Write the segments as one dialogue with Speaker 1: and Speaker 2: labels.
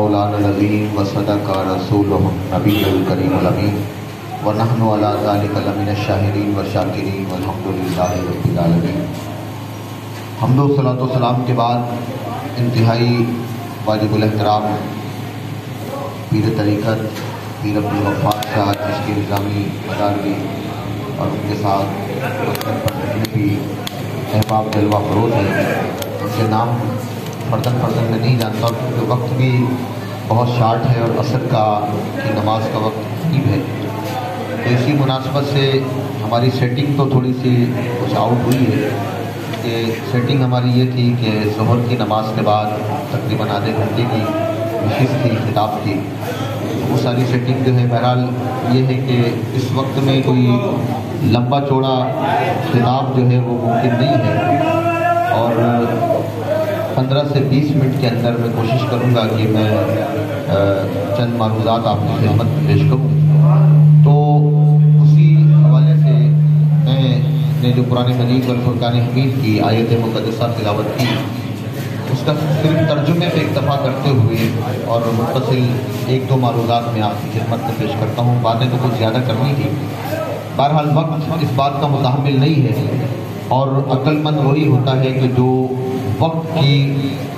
Speaker 1: مولانا العظیم وصدق رسولہ النبی الکریم الامین ونحن علی ذلک لمن الشاہدین والشاکرین والحمد للہ رب العالمین۔ حمد و صلاۃ و سلام کے بعد انتہائی واجب الاحترام پیر طریقت پیر عبدالغفار صاحب جس کی نظامی مداروی اور ان کے ساتھ جتنے بھی احباب جلوہ فروز ہیں ان کے نام فردن میں نہیں جانتا کیونکہ وقت بھی بہت شارٹ ہے اور عصر کی نماز کا وقت قریب ہے، تو اسی مناسبت سے ہماری سیٹنگ تو تھوڑی سی کچھ آؤٹ ہوئی ہے کہ سیٹنگ ہماری یہ تھی کہ ظہر کی نماز کے بعد تقریباً آدھے گھنٹے کی نشست تھی خطاب کی، وہ ساری سیٹنگ جو ہے بہرحال یہ ہے کہ اس وقت میں کوئی لمبا چوڑا خطاب جو ہے وہ ممکن نہیں ہے، اور 15 سے 20 منٹ کے اندر میں کوشش کروں گا کہ میں چند معروضات آپ کی خدمت میں پیش کروں۔ تو اسی حوالے سے میں نے جو قرآن مجید والفرقان حمید کی آیت مقدسہ تلاوت کی اس کا صرف ترجمے پہ اکتفا کرتے ہوئے اور متصل 1-2 معروضات میں آپ کی خدمت میں پیش کرتا ہوں، باتیں تو کچھ زیادہ کرنی تھی، بہرحال وقت اس بات کا متحمل نہیں ہے، اور عقل مند وہی ہوتا ہے کہ جو وقت کی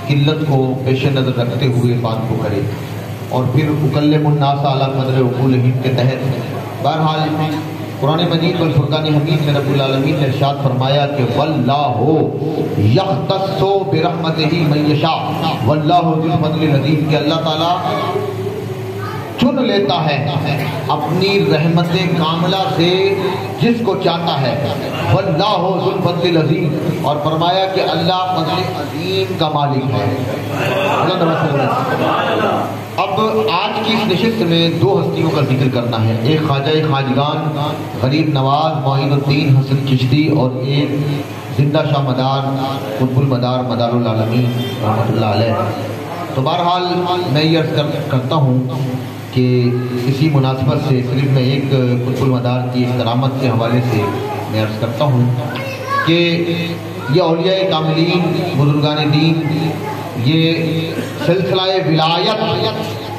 Speaker 1: قلت کو پیش نظر رکھتے ہوئے بات کو کرے، اور پھر اکلم الناس علی قدر عقولہم کے تحت بہرحال قرآن مجید والفرقان حمید میں رب العالمین نے ارشاد فرمایا کہ واللہ یختص برحمتہ من یشاء واللہ ذو الفضل العظیم، کہ اللہ تعالیٰ چن لیتا ہے اپنی رحمت کاملہ سے جس کو چاہتا ہے، واللہ ذو الفضل العظیم، اور فرمایا کہ اللہ فضل عظیم کا مالک ہے۔ اب آج کی اس نشست میں 2 ہستیوں کا ذکر کرنا ہے، ایک خواجہ خواجگان غریب نواز معین الدین حسن چشتی، اور ایک زندہ شاہ مدار قطب المدار مدار العالمین رحمۃ اللہ علیہ۔ تو بہرحال میں یہ عرض کرتا ہوں کہ اسی مناسبت سے صرف میں ایک قطب المدار کی ایک کرامت کے حوالے سے میں عرض کرتا ہوں کہ یہ اولیاء کاملین بزرگان دین، یہ سلسلہ ولایت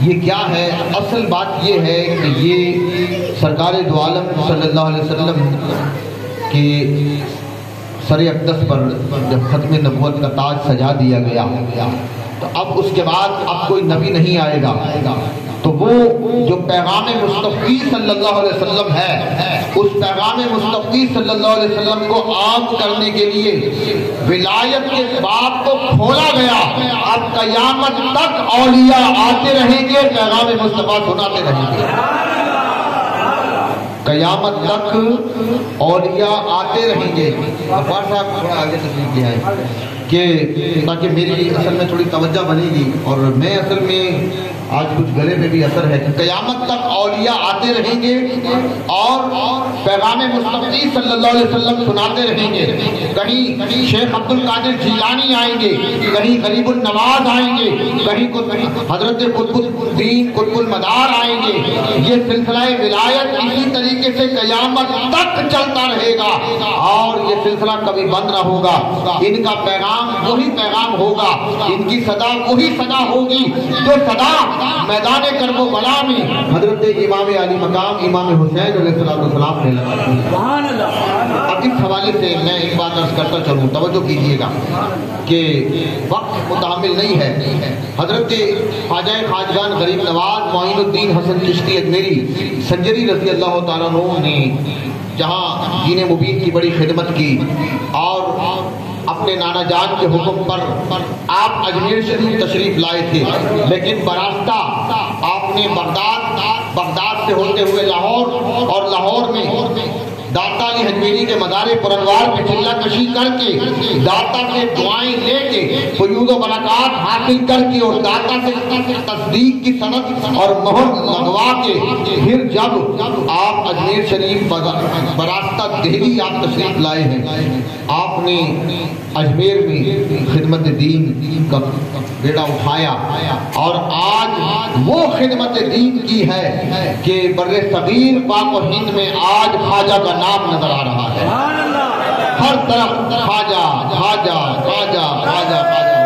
Speaker 1: یہ کیا ہے؟ اصل بات یہ ہے کہ یہ سرکار دو عالم صلی اللہ علیہ وسلم کے سر اقدس پر جب ختم نبوت کا تاج سجا دیا گیا تو اب اس کے بعد اب کوئی نبی نہیں آئے گا، تو وہ جو پیغام مصطفی صلی اللہ علیہ وسلم ہے اس پیغام مصطفی صلی اللہ علیہ وسلم کو عام کرنے کے لیے ولایت کے باب کو کھولا گیا۔ اب قیامت تک اولیاء آتے رہیں گے، پیغام مصطفیٰ سناتے رہیں گے، قیامت تک اولیاء آتے رہیں گے۔ غفار صاحب تھوڑا آگے تشریف لے آئے کہ تاکہ میری اصل میں تھوڑی توجہ بنے گی، اور میں اصل میں آج کچھ گلے میں بھی اثر ہے کہ قیامت تک اولیاء آتے رہیں گے اور پیغام مصطفی صلی اللہ علیہ وسلم سناتے رہیں گے۔ کہیں شیخ عبد القادر جیلانی آئیں گے، کہیں غریب النواز آئیں گے، کہیں حضرت قطب الدین قطب المدار آئیں گے۔ یہ سلسلہ ولایت اسی طریقے سے قیامت تک چلتا رہے گا اور یہ سلسلہ کبھی بند نہ ہوگا۔ ان کا پیغام وہی پیغام ہوگا، ان کی صدا وہی صدا ہوگی جو صدا میدان کربلا میں حضرت امام علی مقام امام حسین علیہ السلام نے لگائی۔ اب اس حوالے سے میں ایک بات عرض کرتا چلوں، توجہ کیجیے گا کہ وقت متحمل نہیں ہے۔ حضرت خواجہ خواجگان غریب نواز معین الدین حسن چشتی اجمیری سنجری رضی اللہ تعالیٰ عنہ نے جہاں دین مبین کی بڑی خدمت کی اور اپنے نانا جان کے حکم پر آپ اجمیر شریف تشریف لائے تھے، لیکن براستہ آپ نے بغداد سے ہوتے ہوئے لاہور اور لاہور میں داتا علی حجویری کے مزار پرانوار پہ چلہ کشی کر کے داتا سے دعائیں لے کے فیوض و برکات حاصل کر کے اور داتا سے تصدیق کی سند اور مہر لگوا کے پھر جب آپ اجمیر شریف براستہ دہلی آپ تشریف لائے ہیں، آپ نے اجمیر میں خدمت دین کا بیڑا اٹھایا اور آج وہ خدمت دین کی ہے کہ بر صغیر پاک و ہند میں آج خواجہ کا نام نظر آ رہا ہے۔ ہر طرف خواجہ خواجہ خواجہ خواجہ خواجہ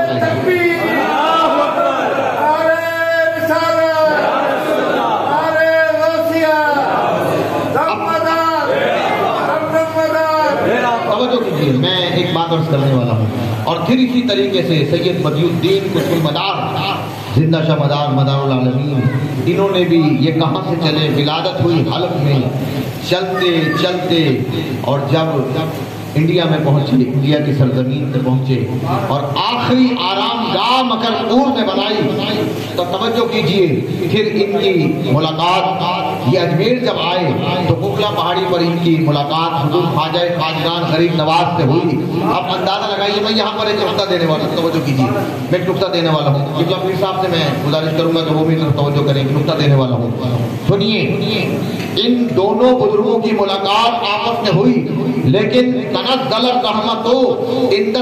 Speaker 1: عرض کرنے والا ہوں۔ اور پھر اسی طریقے سے سید بدی الدین قطب المدار زندہ شاہ مدار العالمین، انہوں نے بھی یہ کہاں سے چلے، ولادت ہوئی حلب میں، چلتے چلتے اور جب انڈیا میں پہنچے، انڈیا کی سرزمین پہ پہنچے اور آخری آرام گاہ مکرپور میں بنائی، تو توجہ کیجئے پھر ان کی ملاقات، یہ اجمیر جب آئے تو بکلا پہاڑی پر ان کی ملاقات حضور خواجہ خواجگان غریب نواز سے ہوئی۔ اب اندازہ لگائیے، میں یہاں پر ایک نقطہ دینے والا ہوں، توجہ کیجئے، میں ایک نقطہ دینے والا ہوں، قبلہ پیر صاحب سے میں گزارش کروں گا کہ وہ بھی توجہ کریں، ایک نقطہ دینے والا ہوں، سنیے۔ ان دونوں بزرگوں کی ملاقات آپس میں ہوئی، لیکن تنزل الرحمت عند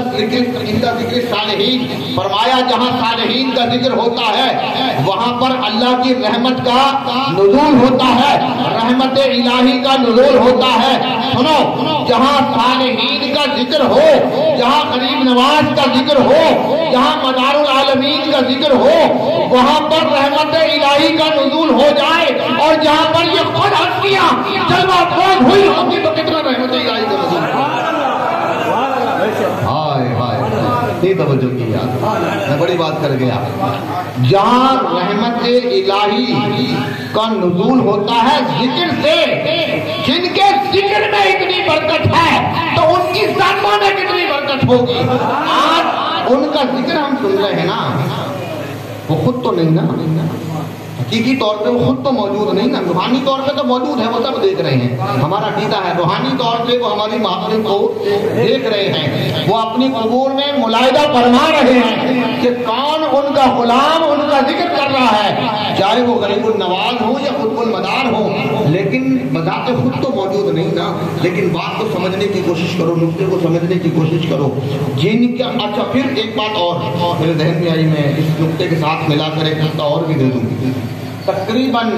Speaker 1: ذکر صالحین، فرمایا جہاں صالحین کا ذکر ہوتا ہے وہاں پر اللہ کی رحمت کا نزول ہوتا ہے، رحمت الہی کا نزول ہوتا ہے۔ سنو، جہاں صالحین کا ذکر ہو، جہاں غریب نواز کا ذکر ہو، جہاں مدار العالمین کا ذکر ہو، وہاں پر رحمت الہی کا نزول ہو جائے، اور جہاں پر یہ خود ہستیاں جلوہ فروز ہوئی ہوتی تو کتنا رحمت الہی کا نزول۔ ہائے ہائے، نہیں توجہ کی یار، میں بڑی بات کر گیا۔ جہاں رحمت الہی کا نزول ہوتا ہے ذکر سے، جن کے ذکر میں اتنی برکت ہے تو ان کی ذاتوں میں کتنی برکت ہوگی۔ آج ان کا ذکر ہم سن رہے ہیں نا، وہ خود تو نہیں نا، حقیقی طور پہ وہ خود تو موجود نہیں نا، روحانی طور پہ تو موجود ہے، وہ سب دیکھ رہے ہیں، ہمارا عقیدہ ہے روحانی طور پہ وہ ہماری محفل کو دیکھ رہے ہیں، وہ اپنی قبور میں ملاحظہ فرما رہے ہیں کہ کون ان کا غلام ان کا ذکر کر رہا ہے، چاہے وہ غریب النواز ہو یا قطب المدار ہو، لیکن بذات خود تو موجود نہیں نا۔ لیکن بات کو سمجھنے کی کوشش کرو، نقطے کو سمجھنے کی کوشش کرو جن کا۔ اچھا پھر ایک بات اور میرے ذہن میں آئی، میں اس نقطے کے ساتھ ملا کر ایک نقطہ اور بھی دے دوں۔ تقریباً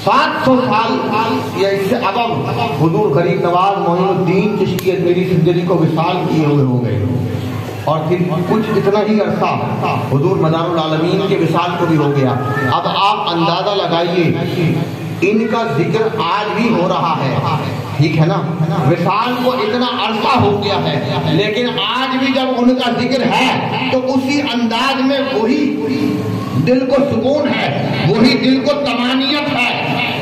Speaker 1: 700 سال یا اس سے ابب حضور غریب نواز معین الدین چشتی اجمیری سنجری کو وصال کیے ہوئے ہو گئے، اور پھر کچھ اتنا ہی عرصہ حضور مدار العالمین کے وصال کو بھی ہو گیا۔ اب آپ اندازہ لگائیے، ان کا ذکر آج بھی ہو رہا ہے، ٹھیک ہے نا، وصال کو اتنا عرصہ ہو گیا ہے، لیکن آج بھی جب ان کا ذکر ہے تو اسی انداز میں وہی دل کو سکون ہے، وہی دل کو طمانینت ہے،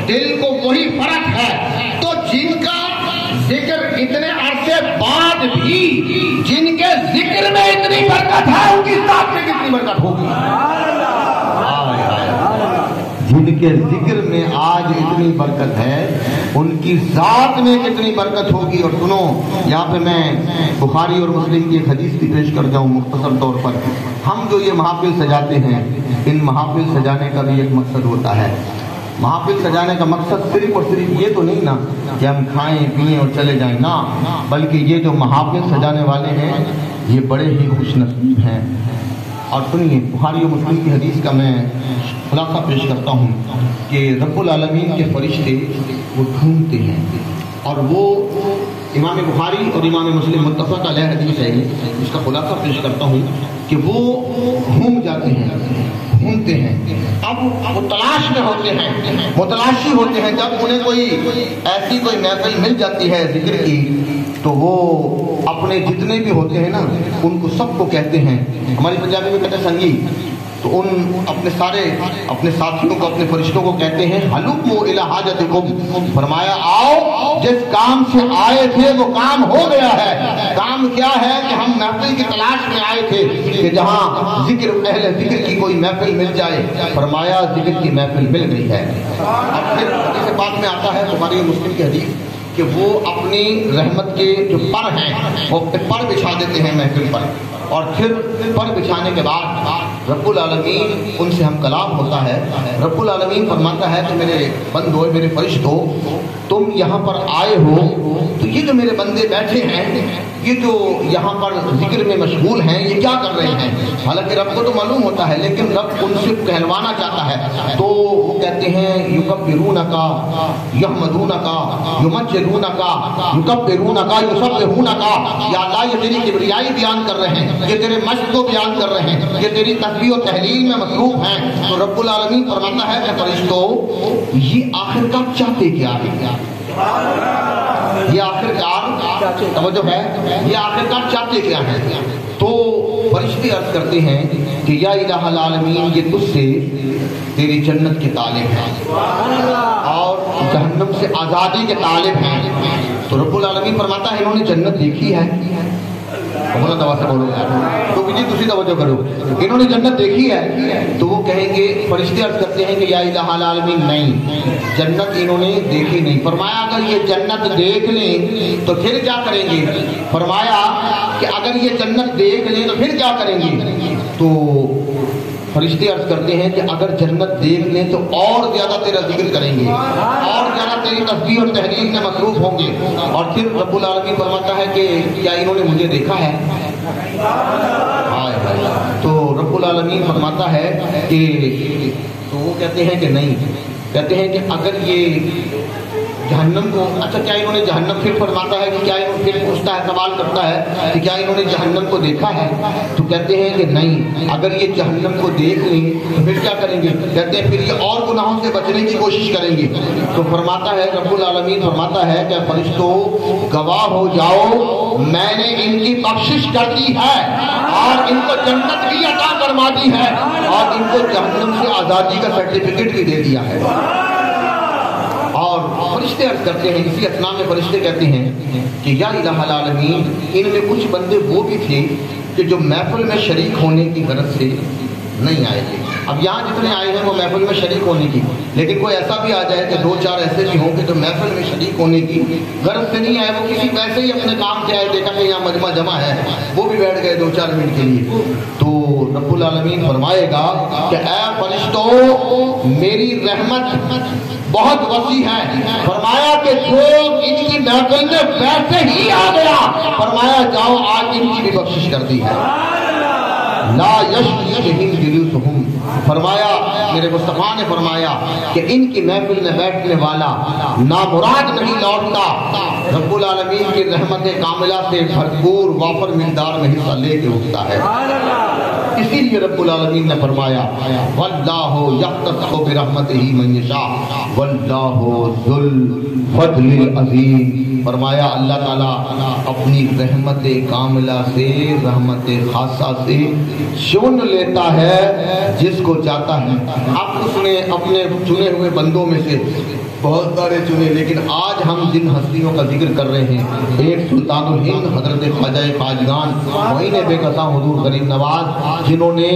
Speaker 1: دل کو وہی فرق ہے۔ تو جن کا ذکر اتنے عرصے بعد بھی جن کے ذکر میں اتنی برکت ہے، ان کی ذات میں کتنی برکت ہوگی۔ جن کے ذکر میں آج اتنی برکت ہے، ان کی ذات میں کتنی برکت ہوگی۔ اور سنو، یہاں پہ میں بخاری اور مسلم کی ایک حدیث بھی پیش کر جاؤں مختصر طور پر۔ ہم جو یہ محافل سجاتے ہیں، ان محافل سجانے کا بھی ایک مقصد ہوتا ہے۔ محافل سجانے کا مقصد صرف اور صرف یہ تو نہیں نا کہ ہم کھائیں پئیں اور چلے جائیں نا، بلکہ یہ جو محافل سجانے والے ہیں یہ بڑے ہی خوش نصیب ہیں۔ اور سنیے، بخاری و مسلم کی حدیث کا میں خلاصہ پیش کرتا ہوں کہ رب العالمین کے فرشتے وہ ڈھونڈتے ہیں، اور وہ امام بخاری اور امام مسلم متفق علیہ حدیث ہے، اس کا خلاصہ پیش کرتا ہوں کہ وہ گھوم جاتے ہیں، ڈھونڈتے ہیں، اب وہ تلاش میں ہوتے ہیں، متلاشی ہوتے ہیں۔ جب انہیں کوئی ایسی کوئی محفل مل جاتی ہے ذکر کی تو وہ اپنے جتنے بھی ہوتے ہیں نا ان کو سب کو کہتے ہیں، ہماری پنجابی میں کہتے ہیں سنگی، تو ان اپنے سارے اپنے ساتھیوں کو، اپنے فرشتوں کو کہتے ہیں حلوموا الی حاجتکم، فرمایا آؤ جس کام سے آئے تھے وہ کام ہو گیا ہے۔ کام کیا ہے کہ ہم محفل کی تلاش میں آئے تھے کہ جہاں ذکر اہل ذکر کی کوئی محفل مل جائے، فرمایا ذکر کی محفل مل گئی ہے۔ اب پھر اس بات میں آتا ہے بخاری مسلم کی حدیث کہ وہ اپنی رحمت کے جو پر ہیں وہ پر بچھا دیتے ہیں محفل پر، اور پھر پر بچھانے کے بعد رب العالمین ان سے ہم کلام ہوتا ہے۔ رب العالمین فرماتا ہے کہ میرے بندو، میرے فرشتوں، تم یہاں پر آئے ہو تو یہ جو میرے بندے بیٹھے ہیں، یہ جو یہاں پر ذکر میں مشغول ہیں، یہ کیا کر رہے ہیں؟ حالانکہ رب کو تو معلوم ہوتا ہے، لیکن رب ان سے کہلوانا چاہتا ہے، تو وہ کہتے ہیں یکبرونکا، یحمدونکا، یمجدونکا، یکبرونکا، یسبحونکا، یا اللہ یہ تیری کبریائی بیان کر رہے ہیں، یہ تیرے مجد کو بیان کر رہے ہیں، یہ تیری تسبیح و تحلیل میں مصروف ہیں۔ تو رب العالمین فرماتا ہے کہ فرشتوں، یہ آخرکار چاہتے کیا ہے؟ یہ آخرکار توجہ ہے، یہ آخرکار چاہتے کیا ہیں؟ تو فرشتے عرض کرتے ہیں کہ یا الہ العالمین، یہ تجھ سے تیری جنت کے طالب ہیں اور جہنم سے آزادی کے طالب ہیں۔ تو رب العالمین فرماتا ہے انہوں نے جنت دیکھی ہے؟ دوا سے بولو تو بھی تسی توجہ کرو، انہوں نے جنت دیکھی ہے؟ تو وہ کہیں گے، فرشتے عرض کرتے ہیں کہ یا الہ العالمین نہیں، جنت انہوں نے دیکھی نہیں۔ فرمایا اگر یہ جنت دیکھ لیں تو پھر کیا کریں گے؟ فرمایا کہ اگر یہ جنت دیکھ لیں تو پھر کیا کریں گے؟ تو فرشتے عرض کرتے ہیں کہ اگر جنت دیکھ لیں تو اور زیادہ تیرا ذکر کریں گے، اور زیادہ تیری تسبیح اور تحلیل میں مصروف ہوں گے۔ اور پھر رب العالمین فرماتا ہے کہ کیا انہوں نے مجھے دیکھا ہے؟ تو رب العالمین فرماتا ہے کہ تو وہ کہتے ہیں کہ نہیں، کہتے ہیں کہ اگر یہ جہنم کو، اچھا کیا انہوں نے جہنم، پھر فرماتا ہے کہ کیا انہوں، پھر پوچھتا ہے، سوال کرتا ہے کہ کیا انہوں نے جہنم کو دیکھا ہے؟ تو کہتے ہیں کہ نہیں، اگر یہ جہنم کو دیکھ لیں تو پھر کیا کریں گے؟ کہتے ہیں پھر یہ اور گناہوں سے بچنے کی کوشش کریں گے۔ تو فرماتا ہے رب العالمین فرماتا ہے کہ فرشتوں گواہ ہو جاؤ، میں نے ان کی بخشش کر دی ہے اور ان کو جنت بھی عطا فرما دی ہے اور ان کو جہنم سے آزادی کا سرٹیفکیٹ بھی دے دیا ہے۔ اور فرشتے عرض کرتے ہیں، اسی اثناء میں فرشتے کہتے ہیں کہ یا الہ العالمین، ان میں کچھ بندے وہ بھی تھے کہ جو محفل میں شریک ہونے کی غرض سے نہیں آئے تھے۔ اب یہاں جتنے آئے ہیں وہ محفل میں شریک ہونے کی، لیکن کوئی ایسا بھی آ جائے کہ دو چار ایسے بھی ہوں کہ جو محفل میں شریک ہونے کی غرض سے نہیں آئے، وہ کسی ویسے ہی اپنے کام سے آئے، دیکھا کہ یہاں مجمع جمع ہے، وہ بھی بیٹھ گئے دو چار منٹ کے لیے۔ تو رب العالمین فرمائے گا کہ اے فرشتوں، میری رحمت بہت وسیع ہے۔ فرمایا کہ جو ان کی محفل میں ویسے ہی آ گیا، فرمایا جاؤ آج ان کی بھی بخشش کر دی ہے۔ لا یشفیہم جلوسہم، فرمایا میرے مصطفیٰ نے فرمایا کہ ان کی محفل میں بیٹھنے والا نامراد نہیں لوٹتا، رب العالمین کی رحمت کاملہ سے بھرپور وافر مقدار میں حصہ لے کے اٹھتا ہے۔ اسی لیے رب العالمین نے فرمایا واللہ یختص برحمتہ من یشاء واللہ ذو الفضل العظیم، فرمایا اللہ تعالیٰ اپنی رحمت کاملہ سے، رحمت خاصہ سے چن لیتا ہے جس کو چاہتا ہے۔ اب اس نے اپنے چنے ہوئے بندوں میں سے بہت سارے چنے، لیکن آج ہم جن ہستیوں کا ذکر کر رہے ہیں، ایک سلطان الہند حضرت خواجہ خواجگان معین بے کساں حضور غریب نواز، جنہوں نے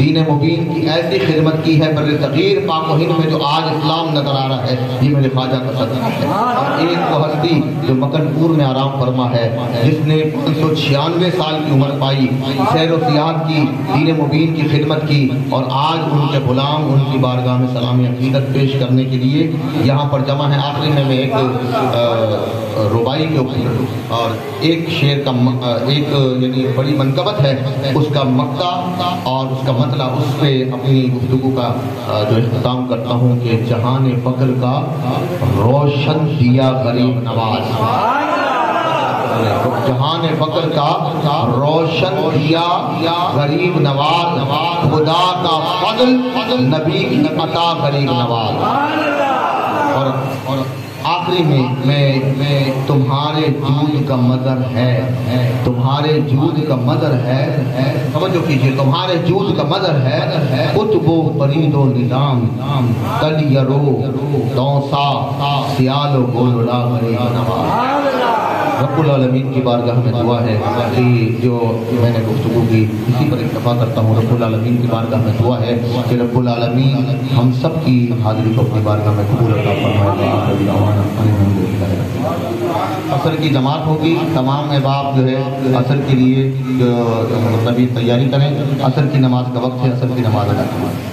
Speaker 1: دین مبین کی ایسی خدمت کی ہے بر صغیر پاک و ہند میں جو آج اسلام نظر آ رہا ہے، یہ میرے خواجہ کا صدقہ ہے۔ اور ایک وہ ہستی جو مکن پور میں آرام فرما ہے، جس نے 596 سال کی عمر پائی، سیر و سیاحت کی، دین مبین کی خدمت کی، اور آج ان کے غلام ان کی بارگاہ میں سلام عقیدت پیش کرنے کے لیے یہاں پر جمع ہے۔ آخری میں ایک ربائی کے اوپر اور ایک شعر کا ایک یعنی بڑی منقبت ہے، اس کا مکہ اور اس کا مطلب، اس پہ اپنی گفتگو کا جو اختتام کرتا ہوں کہ جہان فقر کا روشن دیا غریب نواز، جہان فقر کا روشن دیا غریب نواز، خدا کا فضل نبی کی عطا غریب نواز۔ اور آخری میں تمہارے جود کا مدر ہے، تمہارے جود کا مدر ہے، سمجھو کیجئے، تمہارے جود کا مدر ہے، قطب و فرید و نظام کل یرو دوسا سیال و گولڑا غریب نواز۔ رب العالمین کی بارگاہ میں دعا ہے کہ جو میں نے گفتگو کی اسی پر اکتفا کرتا ہوں، رب العالمین کی بارگاہ میں دعا ہے کہ رب العالمین ہم سب کی حاضری کو اپنی بارگاہ میں قبول عطا فرمائے۔ عصر کی جماعت ہوگی، تمام احباب جو ہے عصر کے لیے مطلب تیاری کریں، عصر کی نماز کا وقت ہے، عصر کی نماز ادا کریں۔